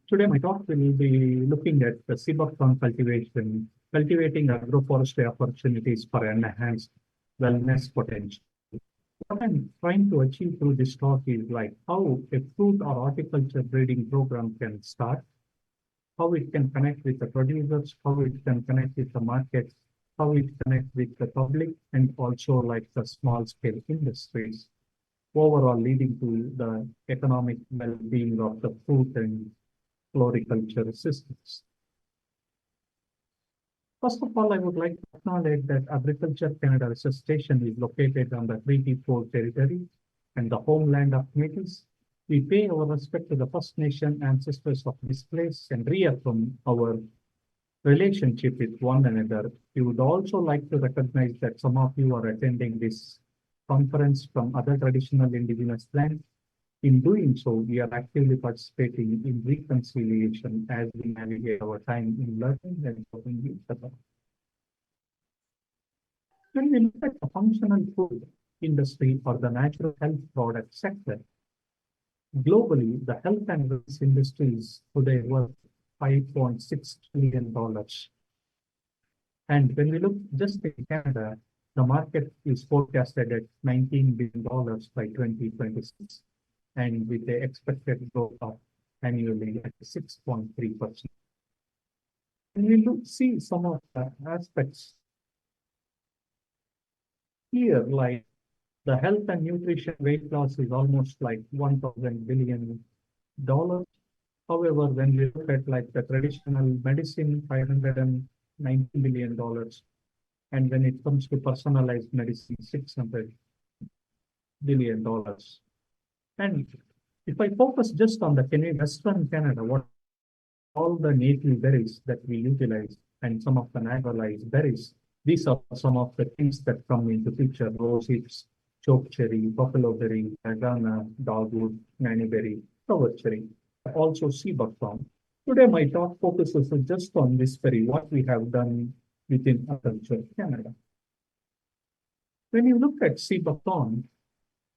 Today, my talk will be looking at the symbiotic cultivation, cultivating agroforestry opportunities for enhanced wellness potential. What I'm trying to achieve through this talk is like how a fruit or horticulture breeding program can start, how it can connect with the producers, how it can connect with the markets, how it connect with the public, and also like the small scale industries, overall leading to the economic well-being of the fruit and floriculture systems. First of all, I would like to acknowledge that Agriculture Canada Research Station is located on the Treaty 4 territory and the homeland of natives. We pay our respect to the First Nation ancestors of this place and reaffirm our relationship with one another. We would also like to recognize that some of you are attending this conference from other traditional indigenous lands. In doing so, we are actively participating in reconciliation as we navigate our time in learning and serving each other. When we look at the functional food industry or the natural health product sector, globally, the health and wellness industry is today worth $5.6 trillion. And when we look just in Canada, the market is forecasted at $19 billion by 2026. And with the expected growth of annually at 6.3%. And we see some of the aspects here, like the health and nutrition weight loss is almost like $1,000 billion. However, when we look at like the traditional medicine, $590 billion. And when it comes to personalized medicine, $600 billion. And if I focus just on the Western Canada, what all the native berries that we utilize and some of the naturalized berries, these are some of the things that come into picture: rose hips, chokecherry, buffalo berry, agana, dogwood, nannyberry, flower cherry, also sea buckthorn. Today, my talk focuses just on this berry, what we have done within Agriculture Canada. When you look at sea buckthorn,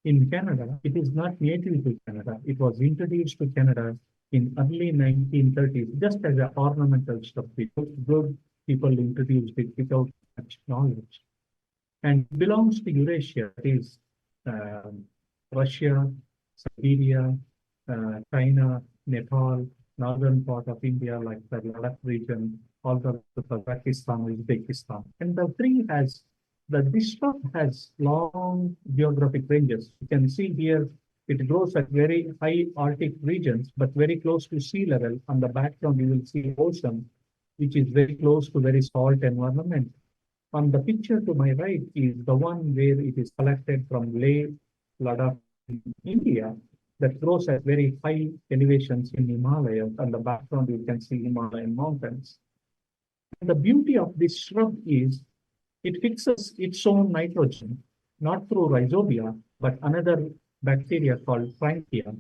in Canada, it is not native to Canada. It was introduced to Canada in early 1930s, just as an ornamental stuff. Good people introduced it without much knowledge. And it belongs to Eurasia. It is Russia, Siberia, China, Nepal, northern part of India, like the Ladakh region, all the Pakistan, Uzbekistan. And the tree has this stuff has long geographic ranges. You can see here, it grows at very high Arctic regions, but very close to sea level. On the background, you will see ocean, which is very close to very salt environment. On the picture to my right is the one where it is collected from Leh, Ladakh, India, that grows at very high elevations in Himalayas. On the background, you can see Himalayan mountains. And the beauty of this shrub is it fixes its own nitrogen, not through rhizobia, but another bacteria called Frankia.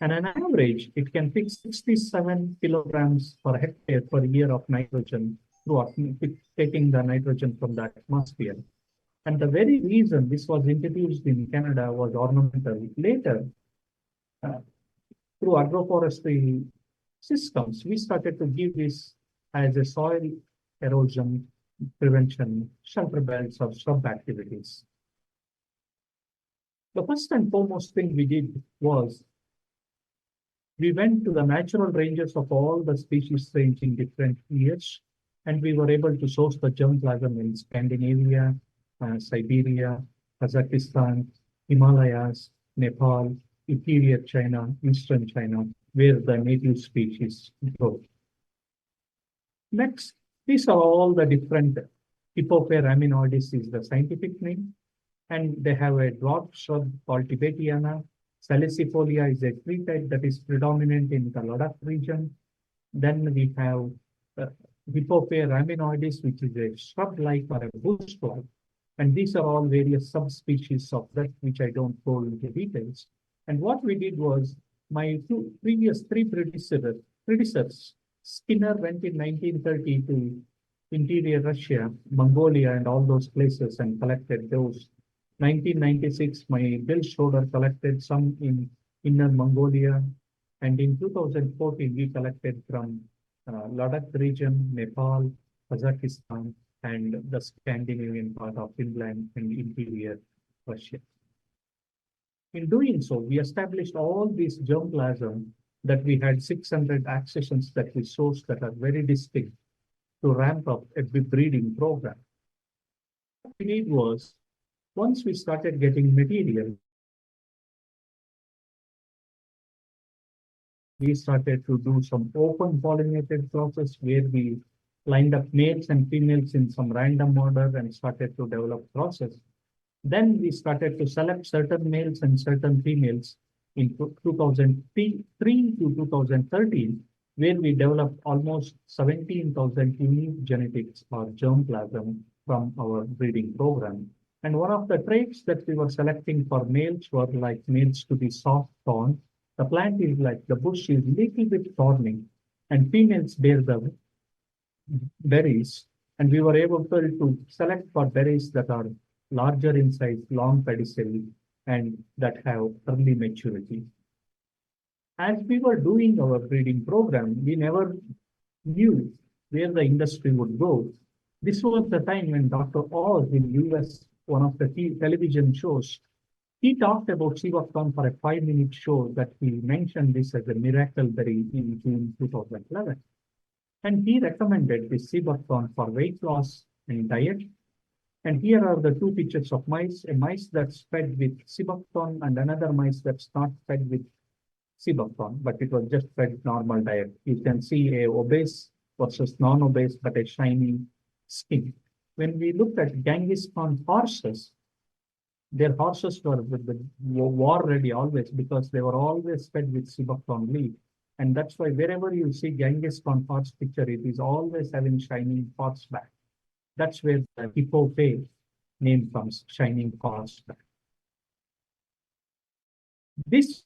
And on average, it can fix 67 kilograms per hectare per year of nitrogen through taking the nitrogen from the atmosphere. And the very reason this was introduced in Canada was ornamental. Later, through agroforestry systems, we started to give this as a soil erosion prevention, shelter belts, or shrub activities. The first and foremost thing we did was we went to the natural ranges of all the species range in different years, and we were able to source the germplasm in Scandinavia, Siberia, Kazakhstan, Himalayas, Nepal, interior China, eastern China, where the native species grow. Next, these are all the different Hippophae raminoides is the scientific name, and they have a dwarf shrub called Tibetiana. Salicifolia is a tree type that is predominant in the Ladakh region. Then we have Hippophae raminoides, which is a shrub-like or a bush-like, and these are all various subspecies of that, which I don't go into details. And what we did was my previous three predecessors, Skinner went in 1930 to interior Russia, Mongolia, and all those places and collected those. 1996, my Bill Schroeder collected some in inner Mongolia, And in 2014, we collected from Ladakh region, Nepal, Kazakhstan, and the Scandinavian part of Finland and interior Russia. In doing so, we established all these germplasm that we had 600 accessions that we sourced that are very distinct to ramp up a breeding program. What we did was, once we started getting material, we started to do some open pollinated process where we lined up males and females in some random order and started to develop process. Then we started to select certain males and certain females in 2003 to 2013, where we developed almost 17,000 unique genetics or germplasm from our breeding program. And one of the traits that we were selecting for males were like males to be soft thorn. The plant is like the bush is little bit thorny, and females bear the berries. And we were able to select for berries that are larger in size, long pedicel, and that have early maturity. As we were doing our breeding program, we never knew where the industry would go. This was the time when Dr. Oz in US, one of the television shows, he talked about Seabuckthorn for a 5-minute show that he mentioned this as a miracle berry in June 2011. And he recommended this Seabuckthorn for weight loss and diet. And here are the two pictures of mice, a mice that's fed with Seabuckthorn and another mice that's not fed with Seabuckthorn, but it was just fed normal diet. You can see a obese versus non-obese, but a shiny skin. When we looked at Genghis Khan horses, their horses were with the war ready always because they were always fed with Seabuckthorn leaf. And that's why wherever you see Genghis Khan horse picture, it is always having shining horseback. That's where the hippopay name comes, shining horseback. This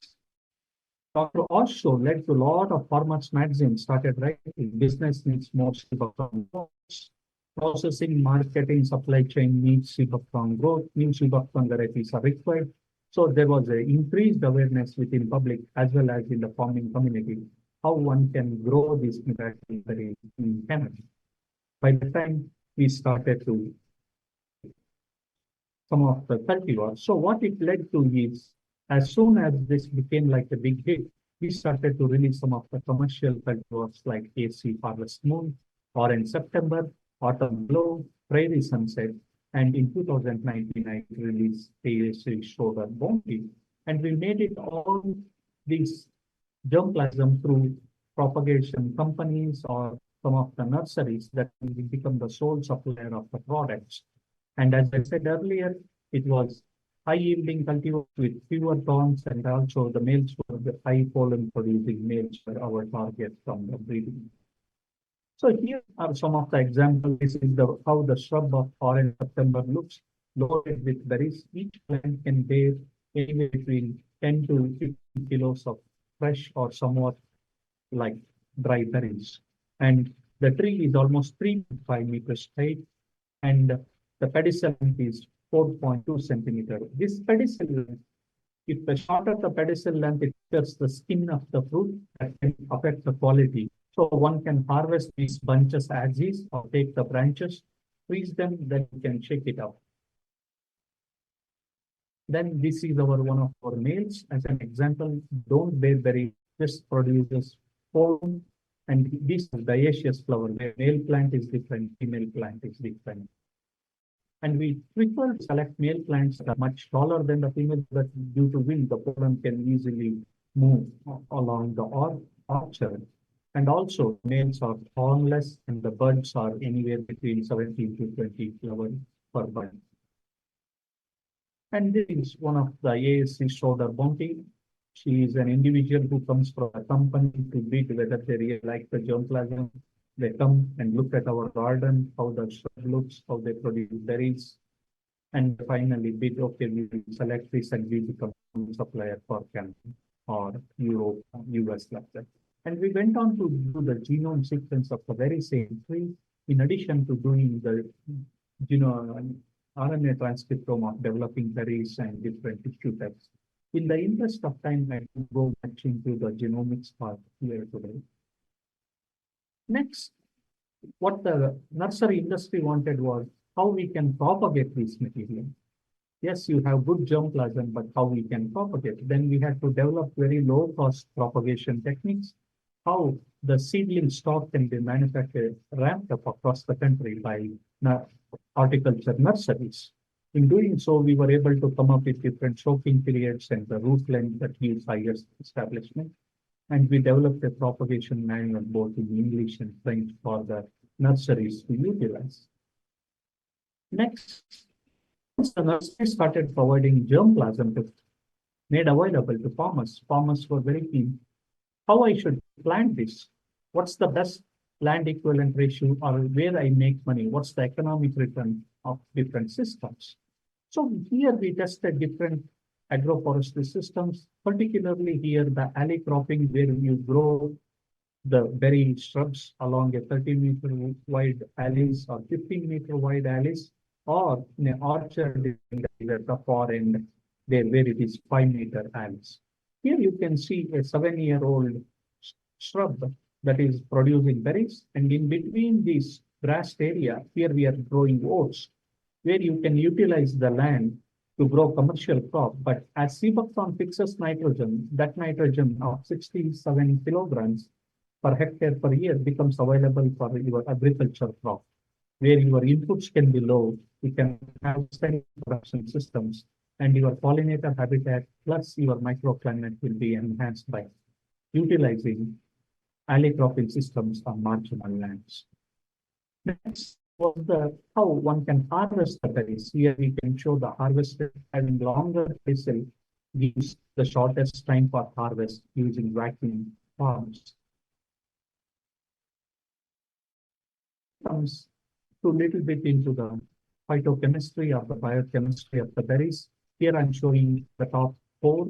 Dr. Oz show led to a lot of farmers magazines started writing. Business needs more Seabuckthorn growth. Processing, marketing, supply chain needs Seabuckthorn growth. New Seabuckthorn varieties are required. So there was an increased awareness within public as well as in the farming community how one can grow this miracle berry in Canada. By the time we started to some of the cultivars. So what it led to is, as soon as this became like a big hit, we started to release some of the commercial cultivars like AC Harvest Moon, Orange September, Autumn Glow, Prairie Sunset, and in 2019 I released AC Shoulder Bounty, and we made it all these germplasm through propagation companies or some of the nurseries that will become the sole supplier of the products. And as I said earlier, it was high yielding cultivars with fewer thorns, and also the males were the high pollen producing males were our target from the breeding. So here are some of the examples. This is how the shrub of Orange September looks, loaded with berries. Each plant can bear anywhere between 10 to 50 kilos of fresh or somewhat like dry berries. And the tree is almost 3.5 meters height, and the pedicel length is 4.2 centimeter. This pedicel length, if the shorter the pedicel length, it touches the skin of the fruit that can affect the quality. So one can harvest these bunches as is or take the branches, freeze them, then you can shake it out. Then this is one of our males as an example. Don't bear berry, just produces pollen, and this is dioecious flower. The male plant is different, female plant is different. And we prefer to select male plants that are much taller than the female, but due to wind, the pollen can easily move along the orchard. And also, males are thornless, and the buds are anywhere between 17 to 20 flowers per bud. And this is one of the ASC Shoulder Bounty. She is an individual who comes from a company to bid whether they really like the germplasm. They come and look at our garden, how the shrub looks, how they produce berries, and finally bid, okay, we will select this and we become supplier for Canada or Europe, US like that. And we went on to do the genome sequence of the very same tree, in addition to doing the RNA transcriptome of developing berries and different tissue types. In the interest of time, I will go much into the genomics part here today. Next, what the nursery industry wanted was how we can propagate this material. Yes, you have good germplasm, but how we can propagate? Then we had to develop very low cost propagation techniques, how the seedling stock can be manufactured, ramped up across the country by horticulture nurseries. In doing so, we were able to come up with different soaking periods and the root length that gives higher establishment. And we developed a propagation manual both in English and French for the nurseries to utilize. Next, once the nursery started providing germplasm to made available to farmers, farmers were very keen. How I should plant this? What's the best land equivalent ratio or where I make money? What's the economic return of different systems? So here we tested different agroforestry systems, particularly here the alley cropping where you grow the berry shrubs along a 30-meter wide alleys or 15-meter wide alleys, or in an orchard in the far end there where it is 5-meter alleys. Here you can see a 7-year-old shrub that is producing berries, and in between this grassed area, here we are growing oats, where you can utilize the land to grow commercial crop. But as Seabuckthorn fixes nitrogen, that nitrogen of 67 kilograms per hectare per year becomes available for your agriculture crop, where your inputs can be low, you can have steady production systems, and your pollinator habitat plus your microclimate will be enhanced by utilizing alley cropping systems on marginal lands. Next was the how one can harvest the berries. Here we can show the harvester having longer bristle gives the shortest time for harvest using vacuum farms. Comes to little bit into the phytochemistry or the biochemistry of the berries. Here I'm showing the top four,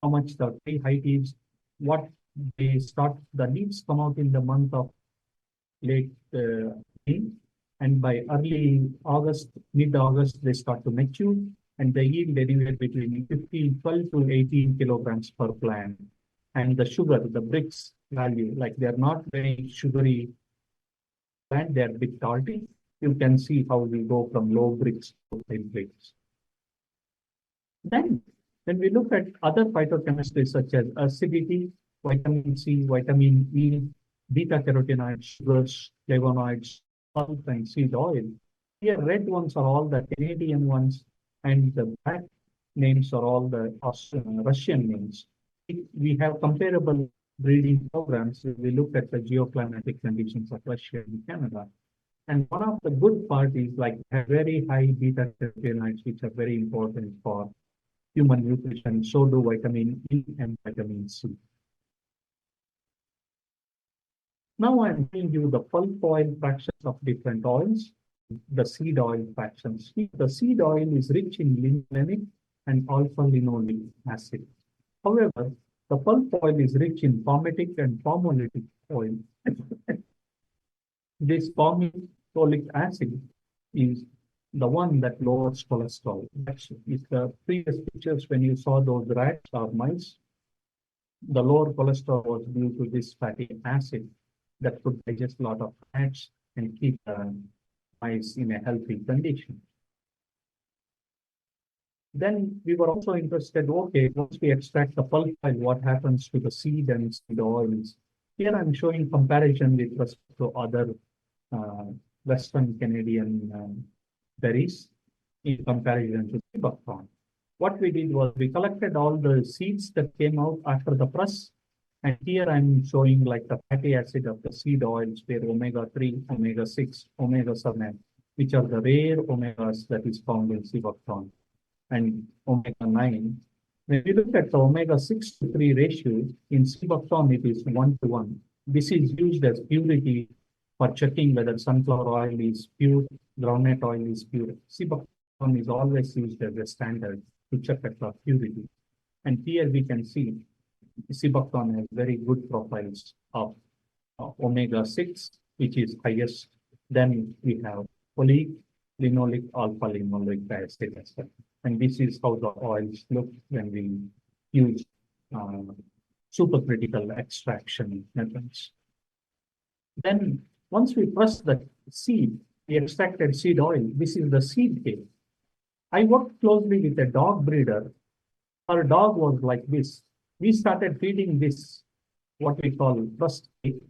how much the tree height is, what they start, the leaves come out in the month of late May, and by early August, mid-August, they start to mature, and the yield anywhere between 12 to 18 kilograms per plant. And the sugar, the bricks value, like they're not very sugary plant, they're a bit salty. You can see how we go from low bricks to high bricks. Then, when we look at other phytochemistries such as acidity, vitamin C, vitamin E, beta carotenoids, sugars, flavonoids, pulp, and seed oil. Here, red ones are all the Canadian ones, and the black names are all the Russian names. We have comparable breeding programs if we look at the geoclimatic conditions of Russia and Canada. And one of the good part is like very high beta carotenoids, which are very important for human nutrition. So do vitamin E and vitamin C. Now I'm giving you the pulp oil fractions of different oils, the seed oil fractions. The seed oil is rich in linolenic and alpha-linolic acid. However, the pulp oil is rich in palmitic and palmolitic oil. This palmolic acid is the one that lowers cholesterol. That's is the previous pictures when you saw those rats or mice. The lower cholesterol was due to this fatty acid that could digest a lot of fats and keep the mice in a healthy condition. Then we were also interested, okay, once we extract the pulp oil, what happens to the seed and seed oils? Here I'm showing comparison with respect to other Western Canadian berries in comparison to the buckthorn. What we did was we collected all the seeds that came out after the press. And here I'm showing like the fatty acid of the seed oils where omega-3, omega-6, omega-7, which are the rare omegas that is found in sea buckthorn, and omega-9. When we look at the omega-6 to 3 ratio, in sea buckthorn it is 1:1. This is used as purity for checking whether sunflower oil is pure, groundnut oil is pure. Sea buckthorn is always used as a standard to check for purity. And here we can see sea buckthorn has very good profiles of omega-6, which is highest. Then we have oleic, linoleic, alpha-linoleic acid as well. And this is how the oils look when we use uh, supercritical extraction methods. Then once we press the seed, the extracted seed oil, this is the seed cake. I worked closely with a dog breeder. Her dog was like this. We started feeding this, what we call crust cake,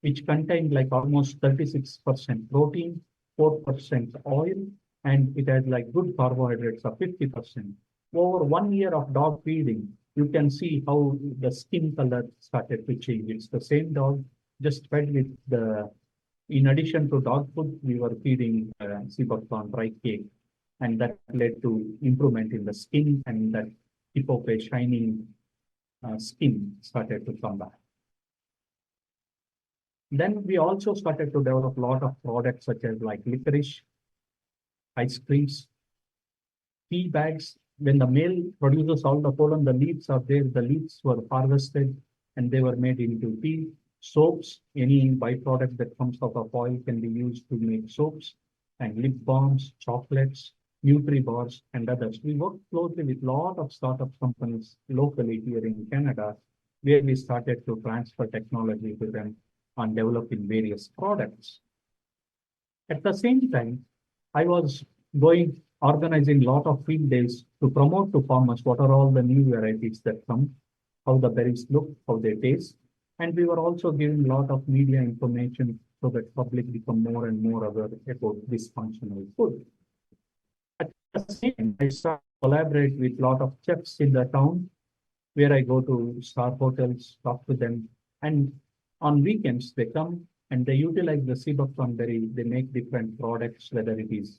which contained like almost 36% protein, 4% oil, and it has like good carbohydrates of 50%. Over 1 year of dog feeding, you can see how the skin color started to change. It's the same dog, just fed with the, in addition to dog food, we were feeding sea buckthorn dry cake, and that led to improvement in the skin, and that tip of a shining skin started to come back. Then we also started to develop a lot of products such as like licorice, ice creams, tea bags. When the male produces all the pollen, the leaves are there, the leaves were harvested and they were made into tea. Soaps, any byproduct that comes out of oil can be used to make soaps, and lip balms, chocolates, Nutri-bars, and others. We work closely with a lot of startup companies locally here in Canada, where we started to transfer technology to them on developing various products. At the same time, I was organizing a lot of field days to promote to farmers what are all the new varieties that come, how the berries look, how they taste. And we were also giving a lot of media information so that public become more and more aware about this functional food. At the same, I started to collaborate with a lot of chefs in the town where I go to star hotels, talk to them, and on weekends they come and they utilize the sea buckthorn berry. They make different products, whether it is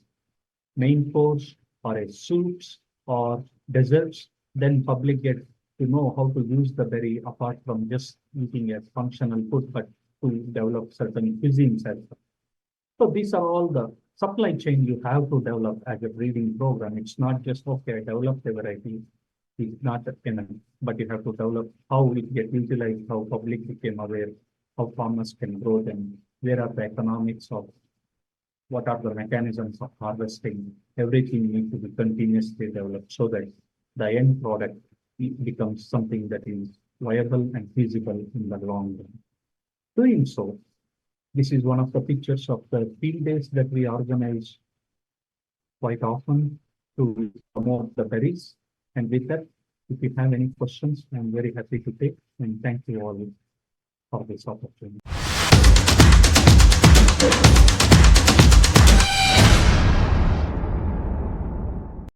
main course or a soups or desserts. Then public get to know how to use the berry apart from just eating as functional food, but to develop certain cuisines as well. So these are all the supply chain you have to develop as a breeding program. It's not just, okay, I developed a variety. It's not enough, but you have to develop how it gets utilized, how public became aware, how farmers can grow them, where are the economics of, what are the mechanisms of harvesting. Everything needs to be continuously developed so that the end product becomes something that is viable and feasible in the long run. Doing so, this is one of the pictures of the field days that we organize quite often to promote the berries. And with that, if you have any questions, I'm very happy to take, and thank you all for this opportunity.